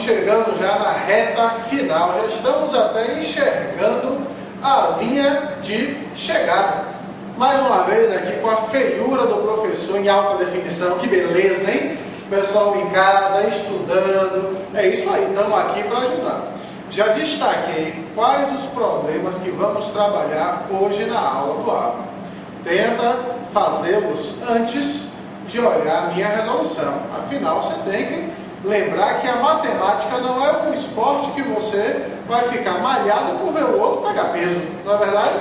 chegando já na reta final, já estamos até enxergando a linha de chegada. Mais uma vez aqui com a feiura do professor em alta definição, que beleza, hein? Pessoal em casa, estudando, é isso aí, estamos aqui para ajudar. Já destaquei quais os problemas que vamos trabalhar hoje na aula do ABA. Tenta fazê-los antes de olhar a minha resolução. Afinal, você tem que lembrar que a matemática não é um esporte que você vai ficar malhado por ver o outro pegar peso. Não é verdade?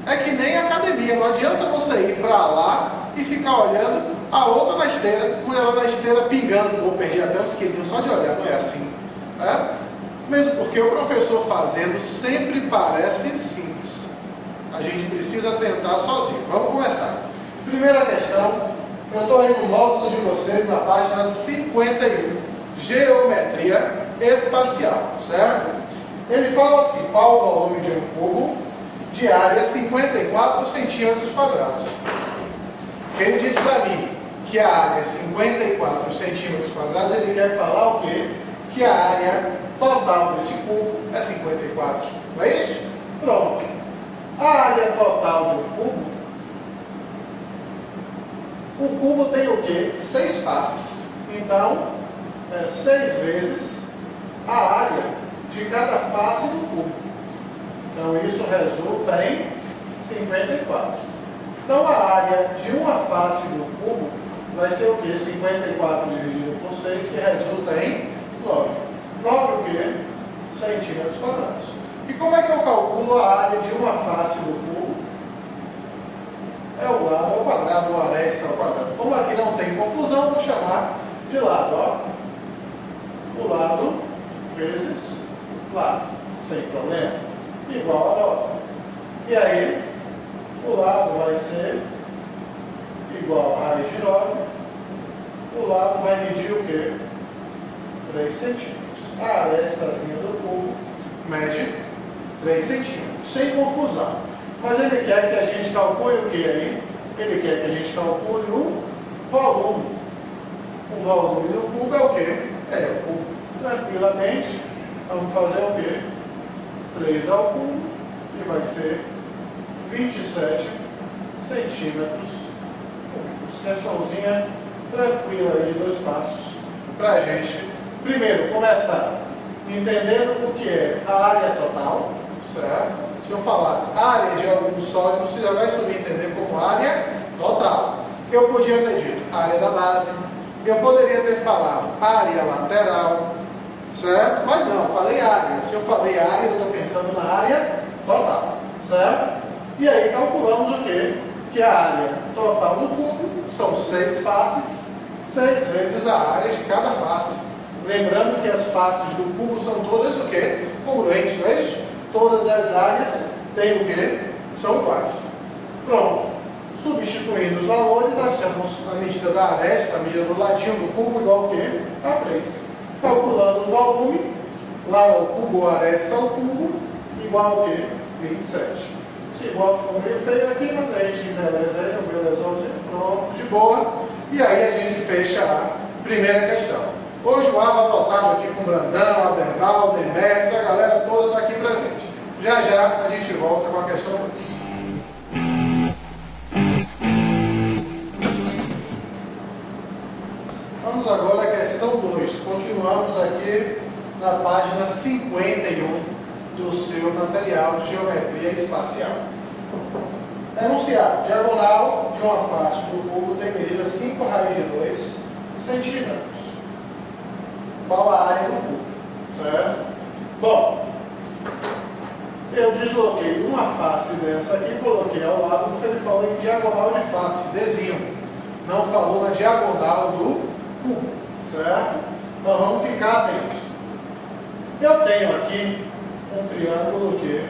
É que nem academia. Não adianta você ir para lá e ficar olhando a outra na esteira, mulher lá na esteira pingando. Vou perder até uns quilinhos só de olhar. Não é assim. É? Mesmo porque o professor fazendo sempre parece simples. A gente precisa tentar sozinho. Vamos começar. Primeira questão. Eu estou aí no módulo de vocês na página 51, Geometria Espacial, certo? Ele fala assim, qual o volume de um cubo de área 54 centímetros quadrados. Se ele diz para mim que a área é 54 centímetros quadrados, ele quer falar o quê? Que a área total desse cubo é 54, não é isso? Pronto. A área total de um cubo, o cubo tem o quê? 6 faces. Então, 6 vezes a área de cada face do cubo. Então, isso resulta em 54. Então, a área de uma face do cubo vai ser o quê? 54 dividido por 6, que resulta em 9. 9 o quê? Centímetros quadrados. E como é que eu calculo a área de uma face do cubo? É o lado ao quadrado, o aresta ao quadrado. Como aqui não tem confusão, vou chamar de lado, ó. O lado vezes lado, sem problema. Igual a nota. E aí, o lado vai ser igual a raiz de 9. O lado vai medir o quê? 3 centímetros. A arestazinha do cubo mede 3 centímetros, sem confusão. Mas ele quer que a gente calcule o que aí? Ele quer que a gente calcule o volume. O volume do cubo é o quê? É o cubo. Tranquilamente, vamos fazer o quê? 3 ao cubo, que vai ser 27 centímetros cúbicos. Questãozinha tranquila aí de 2 passos para a gente, primeiro, começar entendendo o que é a área total, certo? Se eu falar área de algum sólido, você já vai subentender como área total. Eu podia ter dito área da base, eu poderia ter falado área lateral, certo? Mas não, eu falei área. Se eu falei área, eu estou pensando na área total, certo? E aí calculamos o quê? Que a área total do cubo são 6 faces, 6 vezes a área de cada face. Lembrando que as faces do cubo são todas o quê? Congruentes, não é isso? Todas as áreas têm o quê? São iguais. Pronto. Substituindo os valores, nós temos a medida da aresta, a medida do ladinho do cubo, igual ao quê? A 3. Calculando o volume, lá o cubo, a aresta ao cubo, igual ao quê? 27. Esse igual ficou meio feio aqui, mas a gente embeleza aí, um belezãozinho, pronto, de boa. E aí a gente fecha a primeira questão. Hoje o ABA lotado aqui com Brandão, Aberval, Demetrios, a galera toda está aqui presente. Já já a gente volta com a questão 2. Vamos agora à questão 2. Continuamos aqui na página 51 do seu material de geometria espacial. Enunciado. Diagonal de uma face do cubo tem medida 5 raiz de 2 centímetros. Qual a área do cubo, certo? Bom, eu desloquei uma face dessa aqui e coloquei ao lado porque ele falou em diagonal de face, desenho. Não falou na diagonal do cubo, certo? Então vamos ficar atentos. Eu tenho aqui um triângulo que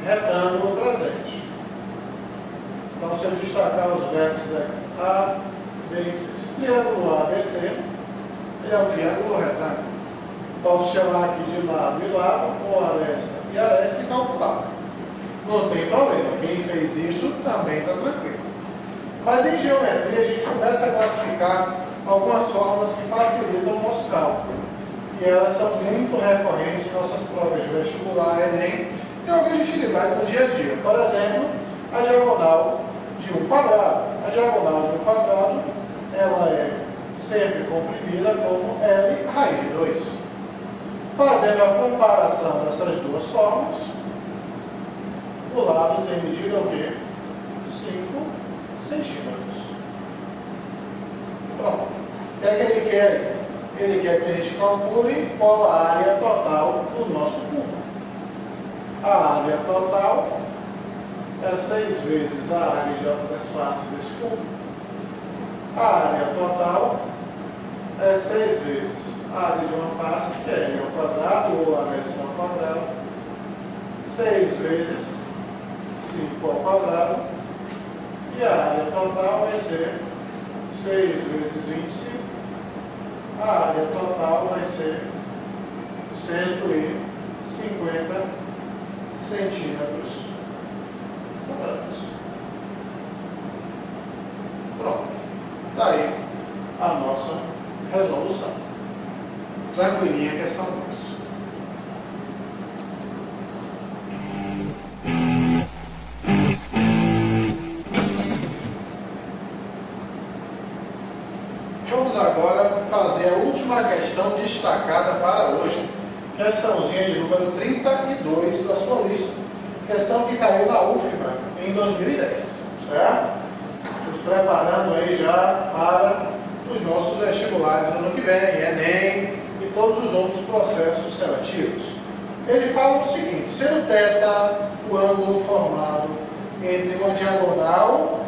retângulo presente. Então se eu destacar os vértices aqui, A, B e C. Esse triângulo ABC, ele é um triângulo retângulo. Posso chamar aqui de lado e lado, ou aresta e aresta e calcular. Não tem problema. Quem fez isso também está tranquilo. Mas em geometria a gente começa a classificar algumas formas que facilitam o nosso cálculo. e elas são muito recorrentes em nossas provas de vestibular, Enem, e algumas utilidades no dia a dia. Por exemplo, a diagonal de um quadrado. A diagonal de um quadrado, ela é sempre comprimida como L raiz de 2. Fazendo a comparação dessas duas formas, o lado tem medida o quê? 5 centímetros. Pronto. O que é que ele quer? Ele quer que a gente calcule qual a área total do nosso cubo. A área total é 6 vezes a área de das faces desse cubo. A área total é 6 vezes a área de uma face, que é L ao quadrado, ou a versão ao quadrado, 6 vezes 5 ao quadrado, e a área total vai ser 6 vezes 25, a área total vai ser 150 centímetros quadrados. Pronto. Daí a nossa resolução. Tranquilinha a questão 2. Vamos agora fazer a última questão destacada para hoje. Questãozinha de número 32 da sua lista. Questão que caiu na UFBA em 2010. Certo? Nos preparando aí já para os nossos vestibulares no ano que vem, Enem e todos os outros processos seletivos. Ele fala o seguinte: sendo θ o ângulo formado entre uma diagonal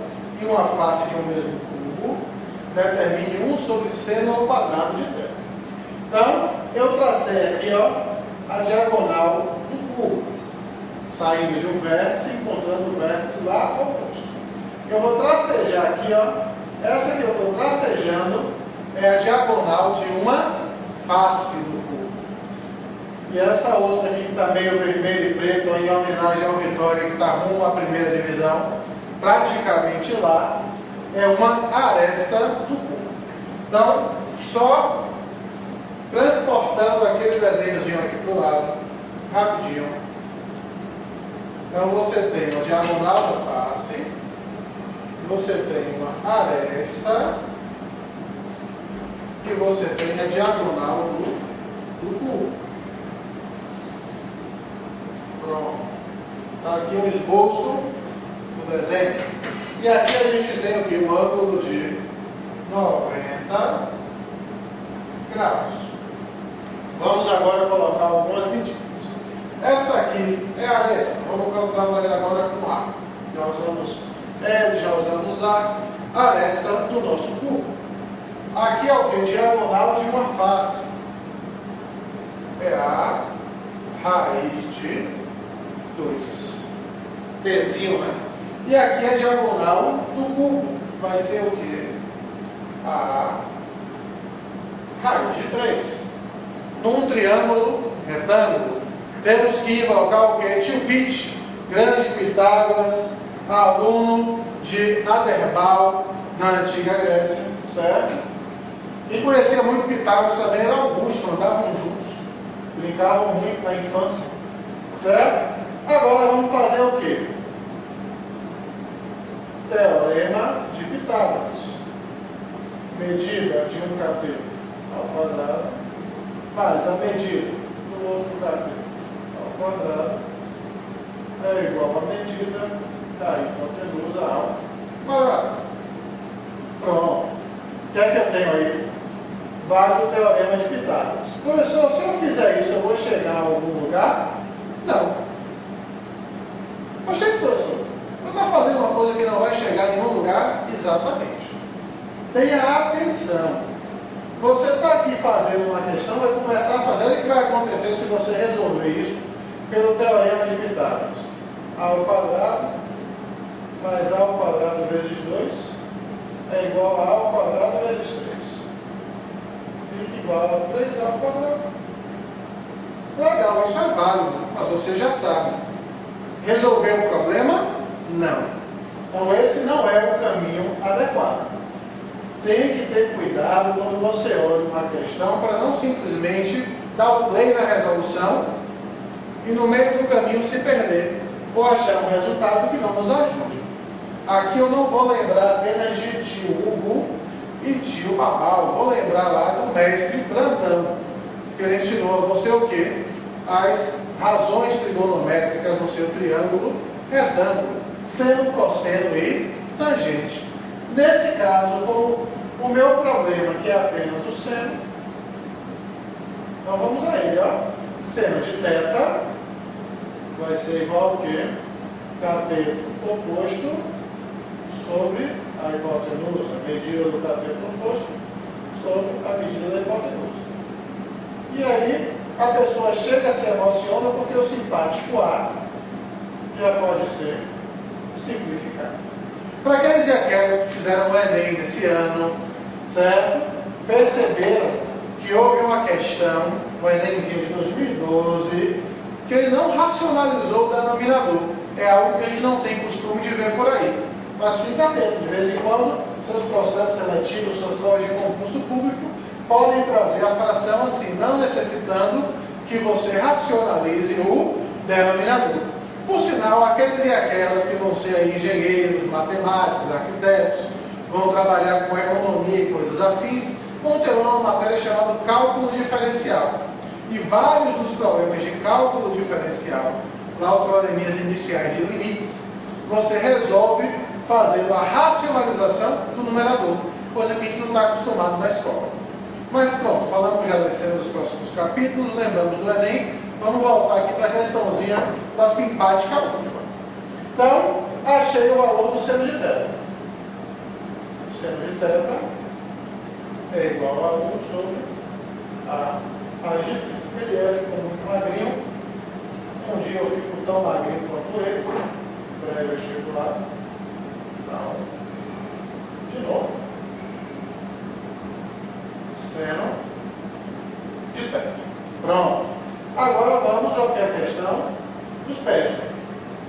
e uma face de um mesmo cubo, determine 1 sobre seno ao quadrado de θ. Então, eu tracei aqui a diagonal do cubo, saindo de um vértice, encontrando o vértice lá oposto. Eu vou tracejar aqui, essa que eu estou tracejando é a diagonal de uma face do cubo. E essa outra aqui que está meio vermelho e preto, em homenagem ao Vitória, que está rumo à primeira divisão, praticamente lá, é uma aresta do cubo. Então, só transportando aquele desenhozinho aqui para o lado, rapidinho. Então, você tem uma diagonal da face, você tem uma aresta, e você tem a diagonal do cubo. Pronto. Está aqui um esboço do desenho. E aqui a gente tem aqui o ângulo de 90 graus. Vamos agora colocar algumas medidas. Essa aqui é a aresta. Vamos calcular agora com A. Já usamos L, já usamos A. Aresta do nosso cubo. Aqui é o que? Diagonal de uma face. É a raiz de 2. Tzinho, né? E aqui é a diagonal do cubo. Vai ser o quê? A raiz de 3. Num triângulo retângulo, temos que invocar o quê? Tio Pitt, grande Pitágoras, aluno de Aderbal na antiga Grécia, certo? E conhecia muito Pitágoras também, era Augusto, andavam juntos, brincavam muito na infância, certo? Agora vamos fazer o quê? Teorema de Pitágoras. Medida de um cateto ao quadrado, mais a medida do outro cateto ao quadrado é igual a medida da hipotenusa ao quadrado. Pronto. O que é que eu tenho aí? Vale o teorema de Pitágoras. Professor, se eu fizer isso, eu vou chegar a algum lugar? Não. Mas, professor, eu estou fazendo uma coisa que não vai chegar em nenhum lugar? Exatamente. Tenha atenção. Você está aqui fazendo uma questão, vai começar a fazer, o que vai acontecer se você resolver isso pelo teorema de Pitágoras? A ao quadrado mais A ao quadrado vezes 2 é igual a A ao quadrado vezes 3. Fica igual a 3A ao quadrado. Legal, isso é válido, mas você já sabe. Resolver o problema? Não. Então esse não é o caminho adequado. Tem que ter cuidado quando você olha uma questão para não simplesmente dar o play na resolução e no meio do caminho se perder, ou achar um resultado que não nos ajude. Aqui eu não vou lembrar apenas de tio Gugu e tio Babau, vou lembrar lá do mestre Brandão, que ele ensinou a você o quê? As razões trigonométricas no seu triângulo retângulo, seno, cosseno e tangente. Nesse caso, como o meu problema, que é apenas o seno, então vamos a ele, ó. Seno de θ vai ser igual ao quê? Cateto oposto sobre a hipotenusa, a medida do cateto oposto sobre a medida da hipotenusa. E aí, a pessoa chega e se emociona porque o simpático A já pode ser simplificado. Para aqueles e aquelas que fizeram o Enem desse ano, certo? Perceberam que houve uma questão, o Enemzinho de 2012, que ele não racionalizou o denominador. É algo que a gente não tem costume de ver por aí. Mas fica atento, de vez em quando, seus processos seletivos, suas provas de concurso público, podem trazer a fração assim, não necessitando que você racionalize o denominador. Por sinal, aqueles e aquelas que vão ser aí engenheiros, matemáticos, arquitetos, vão trabalhar com economia e coisas afins, vão ter uma matéria chamada cálculo diferencial. E vários dos problemas de cálculo diferencial, lá os probleminhas iniciais de limites, você resolve fazendo a racionalização do numerador, coisa que a gente não está acostumado na escola. Mas pronto, falamos já das cenas dos próximos capítulos, lembramos do Enem, vamos voltar aqui para a questãozinha da simpática última. Então, achei o valor do seno de θ. O seno de θ é igual a 1 sobre a raiz de 30. Ele ficou muito magrinho. Um dia eu fico tão magrinho quanto ele, para eu chego lá. Então, de novo. Seno de θ. Pronto. Agora vamos ao que é a questão dos pés.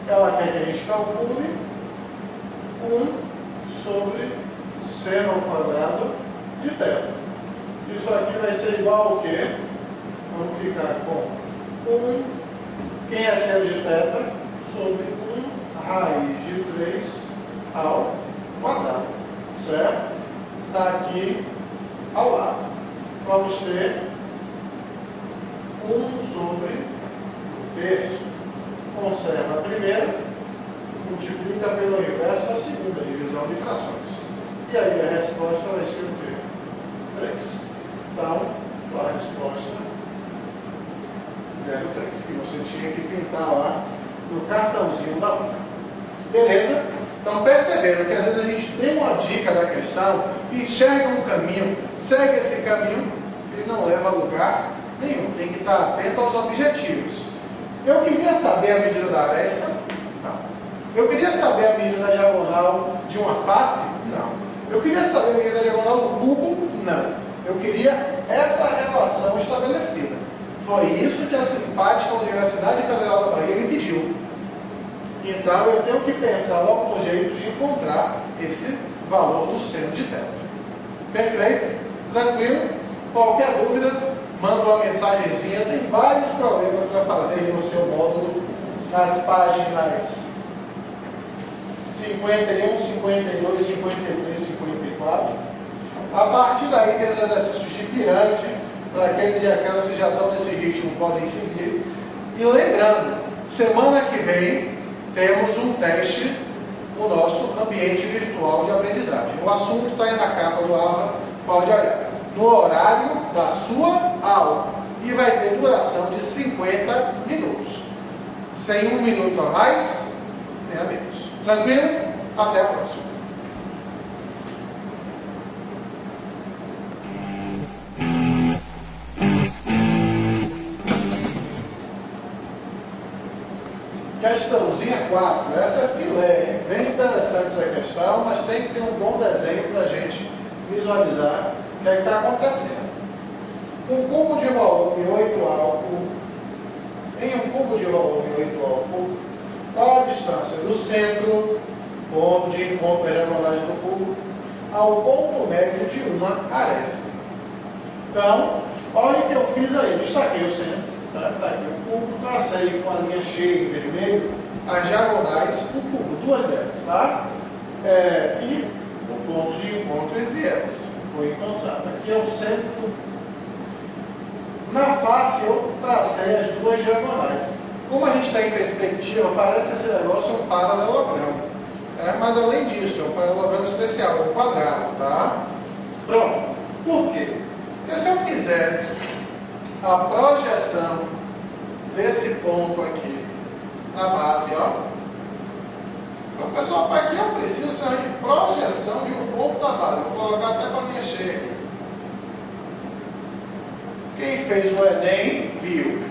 Ela quer que a gente calcule 1 sobre seno ao quadrado de θ. Isso aqui vai ser igual ao quê? Vamos ficar com 1, quem é seno de θ? Sobre 1 raiz de 3 ao quadrado. Certo? Está aqui ao lado. Vamos ter 1 sobre o terço. Conserva a primeira, multiplica pelo inverso da segunda, divisão de frações. E aí a resposta vai ser o quê? 3. Então, a resposta 0,3, que você tinha que pintar lá no cartãozinho da outra. Beleza? Então, perceberam que às vezes a gente tem uma dica da questão, enxerga um caminho, segue esse caminho, ele não leva a lugar nenhum. Tem que estar atento aos objetivos. Eu queria saber a medida da aresta? Não. Eu queria saber a medida da diagonal de uma face? Não. Eu queria saber a medida da diagonal do cubo? Não. Eu queria essa relação estabelecida. Foi isso que a simpática Universidade Federal da Bahia me pediu. Então eu tenho que pensar logo no jeito de encontrar esse valor do seno de θ. Perfeito? Tranquilo? Qualquer dúvida, manda uma mensagenzinha. Tem vários problemas para fazer no seu módulo, nas páginas 51, 52, 53, 54. A partir daí tem os exercícios de pirâmide, para aqueles e aquelas que já estão nesse ritmo podem seguir. E lembrando, semana que vem temos um teste no nosso ambiente virtual de aprendizagem. O assunto está aí na capa do aula, pode olhar. No horário da sua aula. E vai ter duração de 50 minutos. Sem 1 minuto a mais, nem a menos. Tranquilo? Até a próxima. Questãozinha 4. Essa é filé. Bem interessante essa questão, mas tem que ter um bom desenho para a gente visualizar o que está acontecendo. Um cubo de volume 8 álcool, em um cubo de volume 8 álcool, qual a distância do centro, ponto de encontro regulagem do cubo, ao ponto médio de uma aresta? Então, Olha o que eu fiz aí, destaquei o centro, tá aqui o cubo, tracei com a linha cheia em vermelho as diagonais do cubo, duas delas, tá? E o ponto de encontro entre elas foi encontrado. Aqui é o centro do cubo. Na face eu tracei as duas diagonais. Como a gente está em perspectiva, parece esse negócio um paralelogramo. Mas além disso, é um paralelogramo especial, é um quadrado, tá? Pronto. Por quê? Porque se eu fizer a projeção desse ponto aqui na base, ó. Então, pessoal, para aqui eu preciso sair de projeção de um ponto da base. Vou colocar até para minha cheia aqui. Quem fez o Enem viu.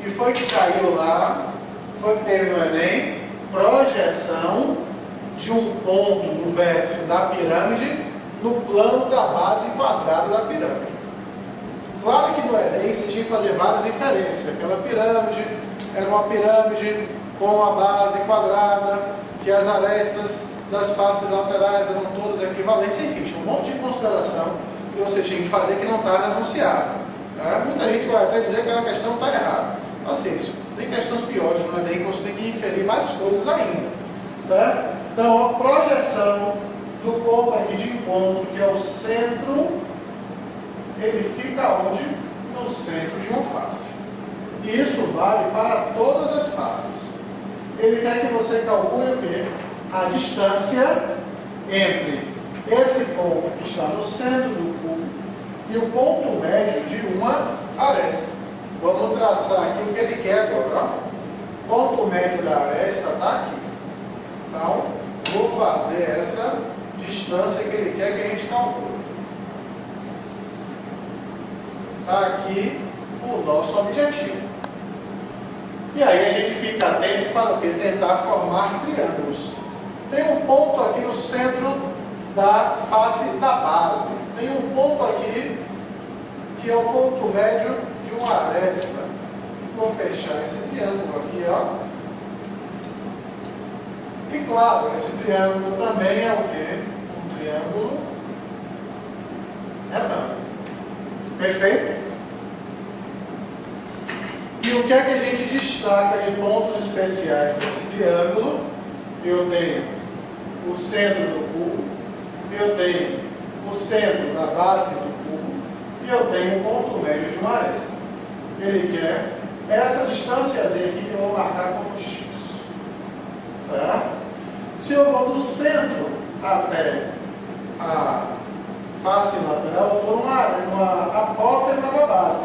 E foi que caiu lá, foi que teve no Enem, projeção de um ponto no vértice da pirâmide no plano da base quadrada da pirâmide. Claro que no Enem você tinha que fazer várias inferências. Aquela pirâmide era uma pirâmide com a base quadrada, que as arestas das faces laterais eram todas equivalentes, enfim, tinha um monte de consideração que você tinha que fazer que não estava anunciado. Muita gente vai até dizer que a questão está errada. Assim, tem questões piores no Enem que você tem que inferir mais coisas ainda. Certo? Então, a projeção do ponto aqui de encontro, que é o centro, ele fica onde? No centro de uma face. E isso vale para todas as faces. Ele quer que você calcule o quê? A distância entre esse ponto que está no centro do cubo e o ponto médio de uma aresta. Vamos traçar aqui o que ele quer agora. O ponto médio da aresta está aqui. Então, vou fazer essa distância que ele quer que a gente calcule. Está aqui o nosso objetivo. E aí a gente fica atento para o quê? Tentar formar triângulos. Tem um ponto aqui no centro da face da base. Tem um ponto aqui que é o ponto médio de uma aresta. Vou fechar esse triângulo aqui, ó. E claro, esse triângulo também é o quê? Um triângulo retângulo. Perfeito? E o que é que a gente destaca de pontos especiais desse triângulo? Eu tenho o centro do cubo, eu tenho o centro da base do cubo e eu tenho o ponto médio de uma aresta. Ele quer essa distânciazinha aqui que eu vou marcar como X. Certo? Se eu vou do centro até a face lateral, eu estou numa apótema da base.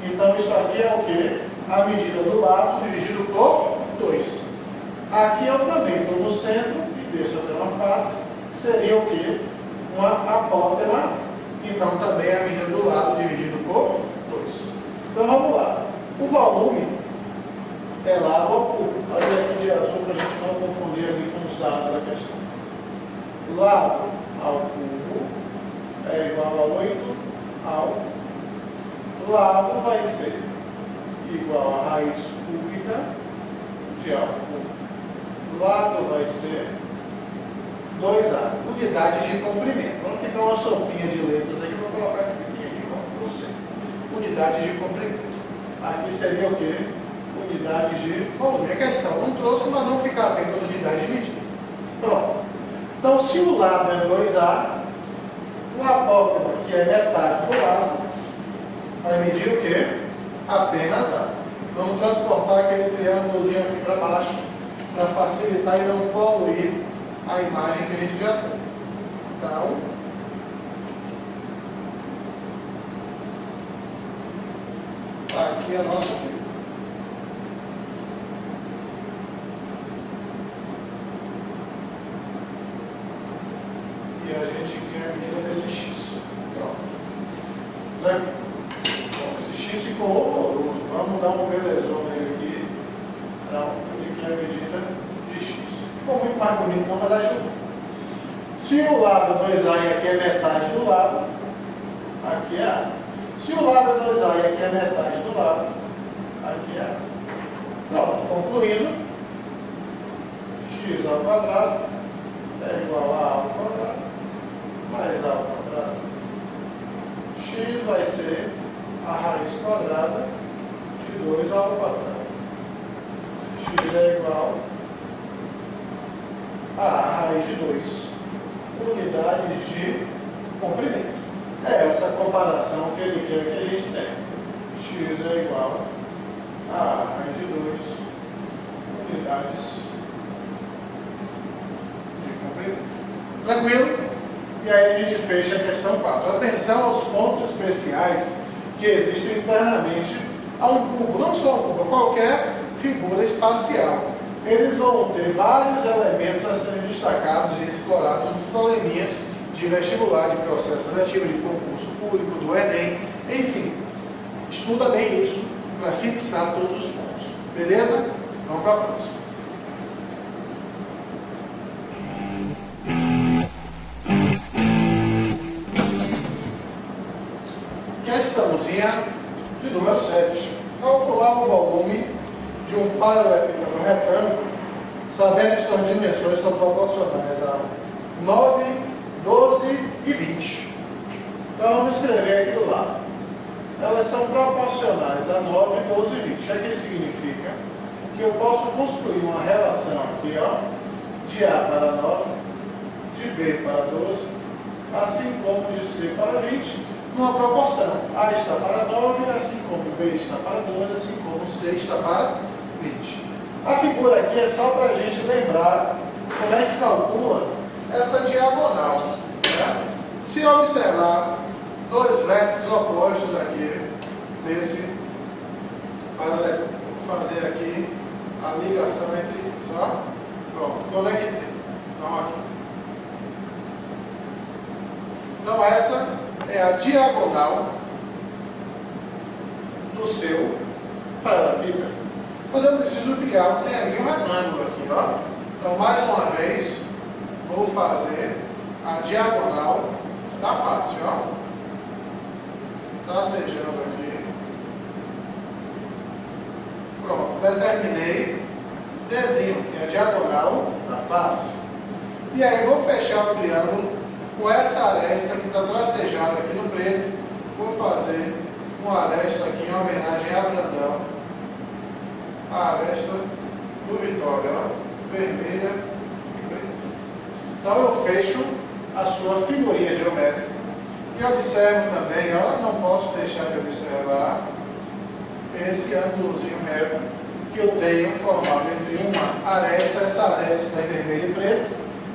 Então, isso aqui é o quê? A medida do lado dividido por 2. Aqui eu também estou no centro e desço até uma face. Seria o quê? Uma apótema. Então, também é a medida do lado dividido por 2. Então, vamos lá. O volume é lado ao cubo. Olha aqui de azul para a gente não confundir aqui com os dados da questão. Lado ao cubo é igual a 8 ao lado vai ser igual a raiz cúbica de A ao cubo. Lado vai ser 2A. Unidades de comprimento. Vamos ficar uma sopinha de letras aqui, vou colocar aqui pequenininho, não sei. Unidades de comprimento. Aqui seria o quê? Unidades de volume. A questão não trouxe, mas não ficar atento às unidades de medida. Pronto. Então, se o lado é 2A, o apótema, que é metade do lado, vai medir o quê? Apenas A. Vamos transportar aquele triângulozinho aqui para baixo, para facilitar e não poluir a imagem que a gente já tem. Então, aqui é a nossa figura. E a gente quer a medida desse X. Pronto. Né? Bom, esse X ficou horroroso. Vamos dar um belezão nele aqui. Então, ele quer a medida de X. Ficou muito mais bonito, não, mas ajuda. Se o lado 2A aqui é metade do lado, aqui é A. Se o lado é 2A e aqui é metade do lado, aqui é A. Pronto, concluindo, x ao quadrado é igual a ao quadrado mais a ao quadrado. X vai ser unidades de comprimento. É essa comparação que ele quer que a gente tenha. X é igual a raiz de 2 unidades de comprimento. Tranquilo? E aí a gente fecha a questão 4. Atenção aos pontos especiais que existem internamente a um cubo. Não só um cubo, qualquer figura espacial. Eles vão ter vários elementos a serem destacados e explorados nos probleminhas de vestibular, de processo seletivo, de concurso público, do Enem, enfim. Estuda bem isso para fixar todos os pontos. Beleza? Vamos para a próxima. Questãozinha de número 7. Calcular o volume de um paralelepípedo retângulo, sabendo que suas dimensões são proporcionais a 9, 12 e 20. Então vamos escrever aqui do lado. Elas são proporcionais a 9, 12 e 20. O que significa? Que eu posso construir uma relação aqui, ó, de A para 9, de B para 12, assim como de C para 20, numa proporção. A está para 9, assim como B está para 12, assim como C está para 20. A figura aqui é só para a gente lembrar como é que calcula essa diagonal. Né? Se observar dois vértices opostos aqui, desse paralelepípedo, vou fazer aqui a ligação entre eles. Ó. Pronto, conectei. Então, aqui. Então, essa é a diagonal do seu paralelepípedo. Mas eu preciso criar um triângulo retângulo aqui, ó. Então, mais uma vez, vou fazer a diagonal da face, ó. Tracejando aqui. Pronto, determinei, desenho, que é a diagonal da face. E aí, vou fechar o triângulo com essa aresta que está tracejada aqui no preto. Vou fazer uma aresta aqui em homenagem a Brandão. A aresta do Vitória, ó, vermelha e preta. Então eu fecho a sua figurinha geométrica e observo também, ó, não posso deixar de observar esse ângulozinho reto que eu tenho formado entre uma aresta, essa aresta está em vermelho e preto,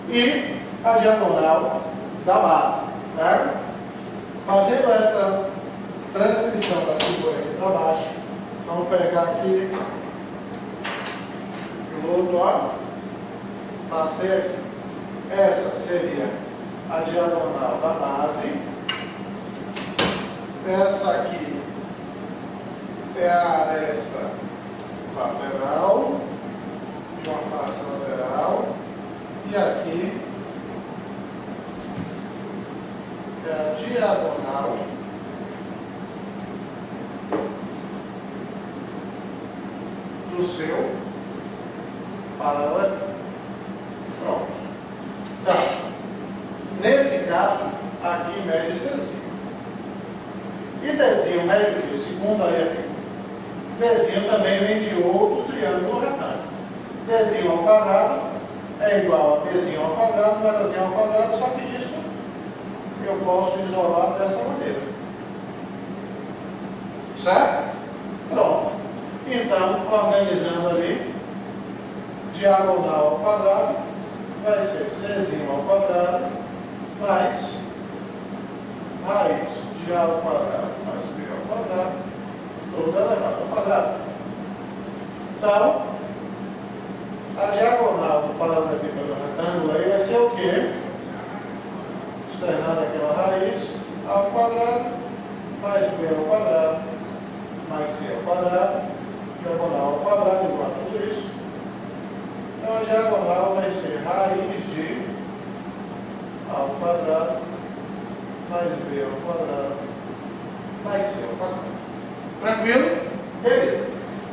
e a diagonal da base. Tá? Fazendo essa transcrição da figura aqui para baixo, vamos pegar aqui o outro, ó, passei aqui. Essa seria a diagonal da base. Essa aqui é a aresta lateral, de uma face lateral. E aqui é a diagonal do seu paralelepípedo. Pronto. Tá. Nesse caso, aqui mede Czinho. E Dzinho mede o quê? Segundo aí a figura. Dzinho também vem de outro triângulo retângulo. Dzinho ao quadrado é igual a Dzinho ao quadrado, mais Dzinho ao quadrado, só que isso eu posso isolar dessa maneira. Certo? Pronto. Então, organizando ali, diagonal ao quadrado vai ser Czinho ao quadrado mais raiz de A ao quadrado mais B ao quadrado, toda elevada ao quadrado. Então, a diagonal do paralelepípedo retângulo aí vai ser o quê? Externando aquela raiz, A ao quadrado mais B ao quadrado mais C ao quadrado, diagonal ao quadrado igual a tudo isso. Então a diagonal vai ser raiz de A ao quadrado mais B ao quadrado mais C ao quadrado. Tranquilo? Beleza.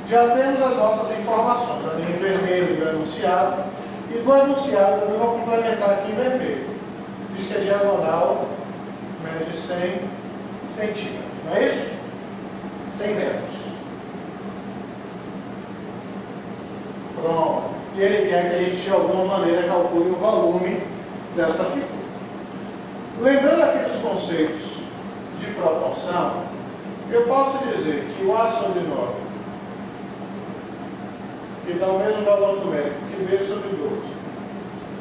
Já temos as nossas informações ali em vermelho do enunciado. E do enunciado eu vou complementar aqui em vermelho. Diz que a diagonal mede 100 centímetros. Não é isso? 100 metros. Pronto. E ele quer que a gente de alguma maneira calcule o volume dessa figura. Lembrando aqui dos conceitos de proporção, eu posso dizer que o A sobre 9, que dá o mesmo valor numérico que B sobre 12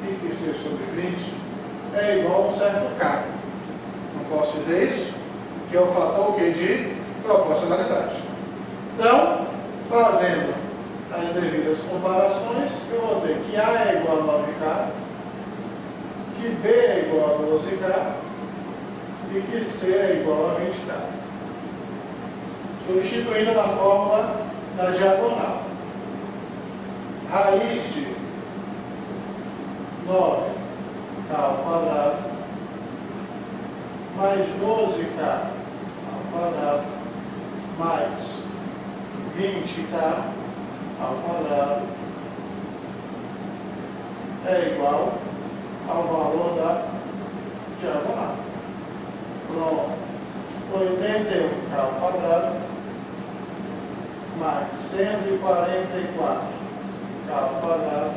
e que C sobre 20, é igual a um certo K. Não posso dizer isso? Que é o fator o quê? De proporcionalidade. Então, fazendo as devidas comparações, eu vou ter que A é igual a 9K, que B é igual a 12K e que C é igual a 20K. Substituindo na fórmula da diagonal. Raiz de 9K ao quadrado mais 12K ao quadrado mais 20K ao quadrado é igual ao valor da diagonal. Pronto. 81K ao quadrado mais 144K ao quadrado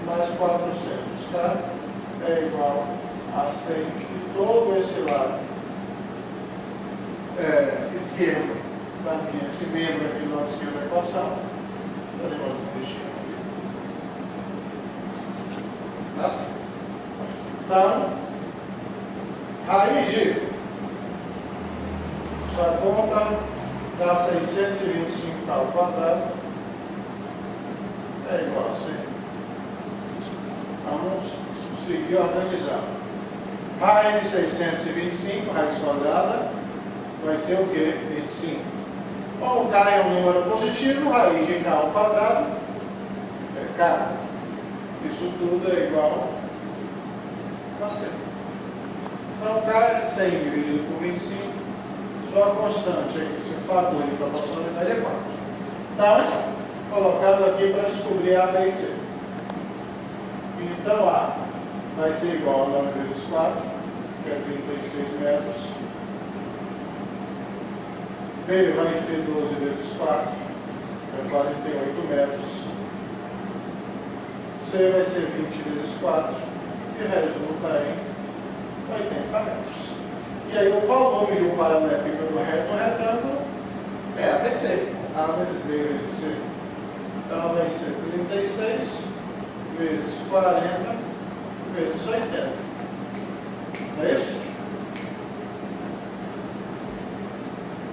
mais 400K é igual a 100. E todo esse lado esquerdo da minha, esse membro aqui do lado esquerdo da equação, podemos mexer aqui. Assim. Então, raiz de essa conta dá 625K ao quadrado é igual a 100. Vamos seguir organizando. Raiz de 625, raiz quadrada, vai ser o quê? 25. Como K é um número positivo, raiz de K ao quadrado é K. Isso tudo é igual a 100. Então, K é 100 dividido por 25. Só a constante aqui, esse fator de proporcionalidade é 4. Então, colocado aqui para descobrir A, B e C. Então, A vai ser igual a 9 vezes 4, que é 36 metros. B vai ser 12 vezes 4, que é 48 metros. C vai ser 20 vezes 4, que resulta em 80 metros. E aí o volume de um paralelepípedo reto retângulo é ABC, A vezes B vezes C. Então vai ser 36 vezes 40 vezes 80. Não é isso?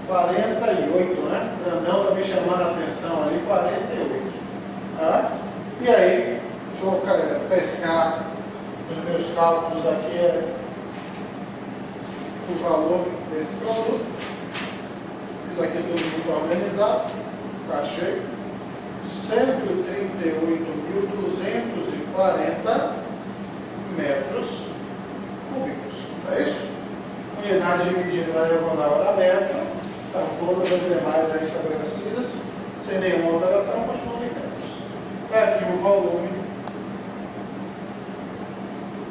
48, né? O Brandão está me chamando a atenção ali, 48. Tá? E aí, deixa eu pescar os meus cálculos aqui, o valor desse produto. Isso aqui tudo muito organizado, está cheio. 138.240 metros cúbicos. É isso? Unidade de medida da diagonal era metro. Então, todas as demais aí estabelecidas, sem nenhuma alteração, continuam em metros. Está aqui o volume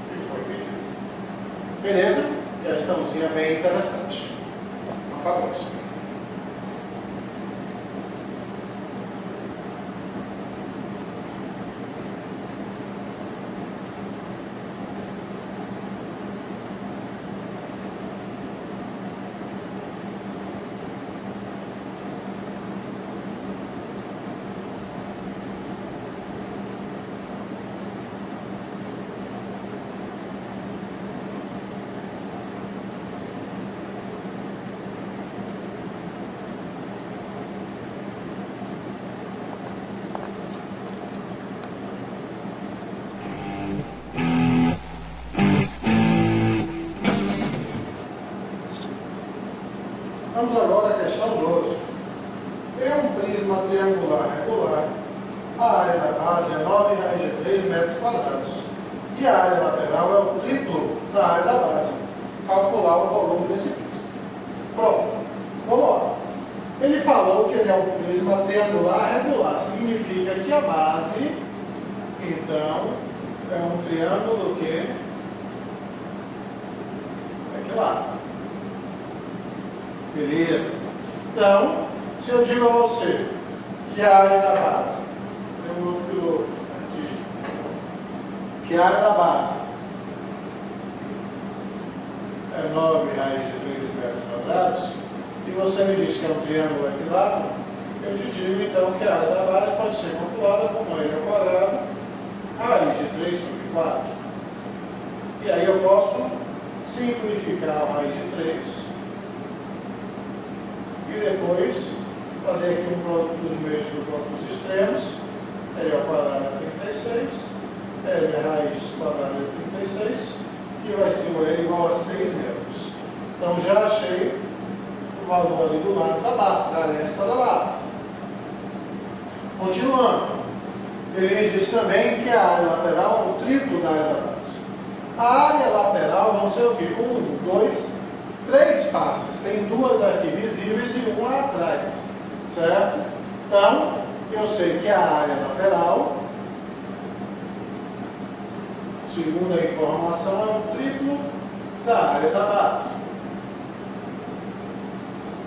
que foi pedido. Beleza? Questãozinha bem interessante. Vamos para a próxima. Vamos agora à questão 12. Tem um prisma triangular regular. A área da base é 9 raiz de 3 metros quadrados. E a área lateral é o triplo da área da base. Calcular o volume desse prisma. Pronto. Vamos lá. Ele falou que ele é um prisma triangular regular. Significa que a base, então, é um triângulo que é equilátero. Beleza? Então, se eu digo a você que a área da base, tem um outro piloto aqui, que a área da base é 9 raiz de 3 metros quadrados, e você me diz que é um triângulo equilátero, eu te digo então que a área da base pode ser calculada como L ao quadrado, raiz de 3 sobre 4. E aí eu posso simplificar a raiz de 3 e depois fazer aqui um produto dos meios dos dos extremos. L ao quadrado é 36, L raiz quadrada é 36, e vai ser o L igual a 6 metros. Então já achei o valor ali do lado da base, da aresta da base. Continuando, ele me diz também que a área lateral é o triplo da área da base. A área lateral vão ser o quê? 1, 2, 3 faces. Tem duas aqui visíveis e uma atrás, certo? Então, eu sei que a área lateral, segundo a informação, é o triplo da área da base.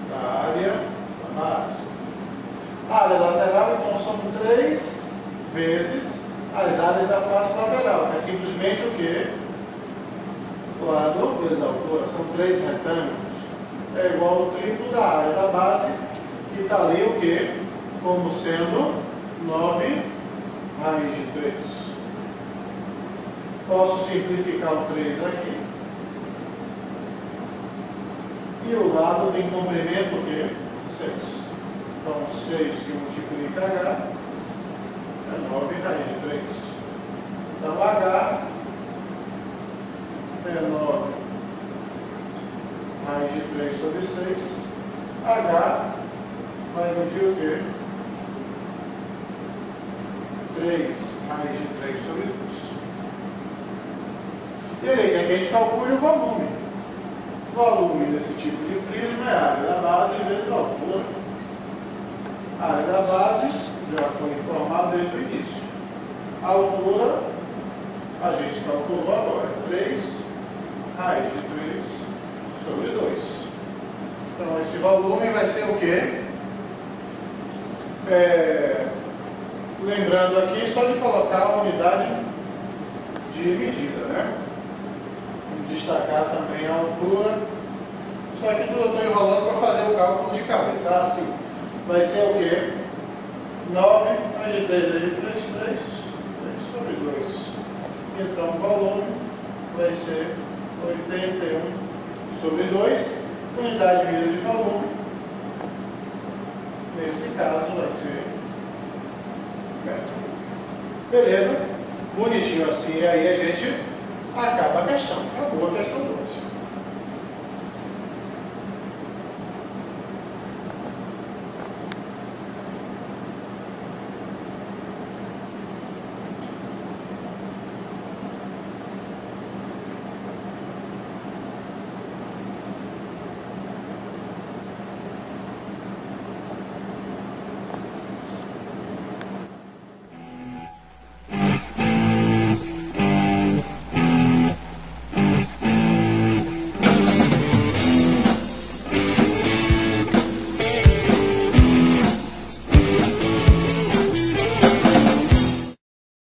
Da área da base. A área lateral, então, são 3 vezes as áreas da face lateral. É simplesmente o quê? Lado vezes altura. São 3 retângulos. É igual ao triplo da área da base, que está ali o quê? Como sendo 9 raiz de 3. Posso simplificar o 3 aqui. E o lado tem comprimento o quê? 6. Então, 6 que multiplica H é 9 raiz de 3. Então, H é 9 raiz de 3 sobre 6. H vai medir o quê? 3 raiz de 3 sobre 2. E aí, quer que a gente calcule o volume. O volume desse tipo de prisma é a área da base vezes a altura. A área da base já foi informada desde o início. A altura, a gente calculou agora, 3 raiz de 3 sobre 2. Então, esse volume vai ser o quê? Lembrando aqui, só de colocar a unidade de medida, né? Destacar também a altura. Só que tudo eu estou enrolando para fazer o cálculo de cabeça. Assim, vai ser o quê? 9 raiz de 3 vezes 3, 3 sobre 2. Então, o volume vai ser 81 sobre 2. Unidade de medida de volume, nesse caso, vai ser metro. Beleza? Bonitinho assim. E aí a gente acaba a questão.